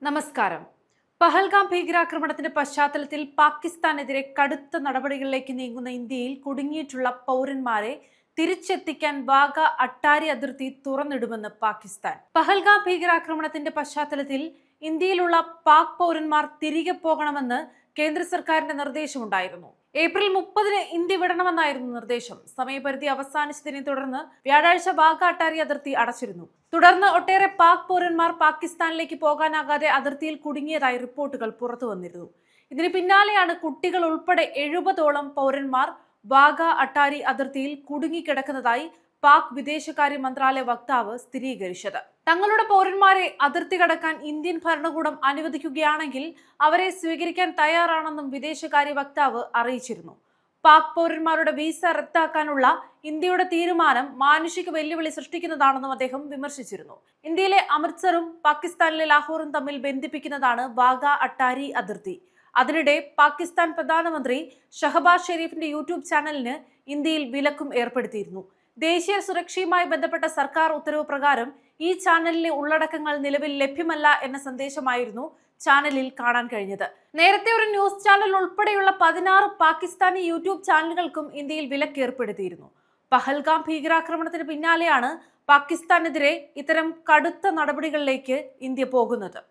നമസ്കാരം. പഹൽഗാം ഭീകരാക്രമണത്തിന്റെ പശ്ചാത്തലത്തിൽ പാകിസ്ഥാനെതിരെ കടുത്ത നടപടികളിലേക്ക് നീങ്ങുന്ന ഇന്ത്യയിൽ കുടുങ്ങിയിട്ടുള്ള പൗരന്മാരെ തിരിച്ചെത്തിക്കാൻ വാഗ അട്ടാരി അതിർത്തി തുറന്നിടുമെന്ന് പാകിസ്ഥാൻ. പഹൽഗാം ഭീകരാക്രമണത്തിന്റെ പശ്ചാത്തലത്തിൽ ഇന്ത്യയിലുള്ള പാക് പൗരന്മാർ തിരികെ പോകണമെന്ന് കേന്ദ്ര സർക്കാരിന്റെ നിർദ്ദേശമുണ്ടായിരുന്നു. ഏപ്രിൽ 30-ന് ഇന്ത്യ വിടണമെന്നായിരുന്നു നിർദ്ദേശം. സമയപരിധി അവസാനിച്ചതിനെ തുടർന്ന് വ്യാഴാഴ്ച വാഗ അട്ടാരി അതിർത്തി അടച്ചിരുന്നു. തുടർന്ന് ഒട്ടേറെ പാക് പൗരന്മാർ പാകിസ്ഥാനിലേക്ക് പോകാനാകാതെ അതിർത്തിയിൽ കുടുങ്ങിയതായി റിപ്പോർട്ടുകൾ പുറത്തു വന്നിരുന്നു. ഇതിന് പിന്നാലെയാണ് കുട്ടികൾ ഉൾപ്പെടെ 70ഓളം പൗരന്മാർ വാഗ അട്ടാരി അതിർത്തിയിൽ കുടുങ്ങിക്കിടക്കുന്നതായി പാക് വിദേശകാര്യ മന്ത്രാലയ വക്താവ് സ്ഥിരീകരിച്ചത്. തങ്ങളുടെ പൗരന്മാരെ അതിർത്തി കടക്കാൻ ഇന്ത്യൻ ഭരണകൂടം അനുവദിക്കുകയാണെങ്കിൽ അവരെ സ്വീകരിക്കാൻ തയ്യാറാണെന്നും വിദേശകാര്യ വക്താവ് അറിയിച്ചിരുന്നു. പാക് പൗരന്മാരുടെ വീസ റദ്ദാക്കാനുള്ള ഇന്ത്യയുടെ തീരുമാനം മാനുഷിക വെല്ലുവിളി സൃഷ്ടിക്കുന്നതാണെന്നും അദ്ദേഹം വിമർശിച്ചിരുന്നു. ഇന്ത്യയിലെ അമൃത്സറും പാകിസ്ഥാനിലെ ലാഹോറും തമ്മിൽ ബന്ധിപ്പിക്കുന്നതാണ് വാഗ അട്ടാരി അതിർത്തി. അതിനിടെ പാകിസ്ഥാൻ പ്രധാനമന്ത്രി ഷഹബാസ് ഷെരീഫിന്റെ യൂട്യൂബ് ചാനലിന് ഇന്ത്യയിൽ വിലക്കും ഏർപ്പെടുത്തിയിരുന്നു. ദേശീയ സുരക്ഷയുമായി ബന്ധപ്പെട്ട സർക്കാർ ഉത്തരവ് പ്രകാരം ഈ ചാനലിലെ ഉള്ളടക്കങ്ങൾ നിലവിൽ ലഭ്യമല്ല എന്ന സന്ദേശമായിരുന്നു ചാനലിൽ കാണാൻ കഴിഞ്ഞത്. നേരത്തെ ഒരു ന്യൂസ് ചാനൽ ഉൾപ്പെടെയുള്ള 16 പാകിസ്ഥാനി യൂട്യൂബ് ചാനലുകൾക്കും ഇന്ത്യയിൽ വിലക്ക് ഏർപ്പെടുത്തിയിരുന്നു. പഹൽഗാം ഭീകരാക്രമണത്തിന് പിന്നാലെയാണ് പാകിസ്ഥാനെതിരെ ഇത്തരം കടുത്ത നടപടികളിലേക്ക് ഇന്ത്യ പോകുന്നത്.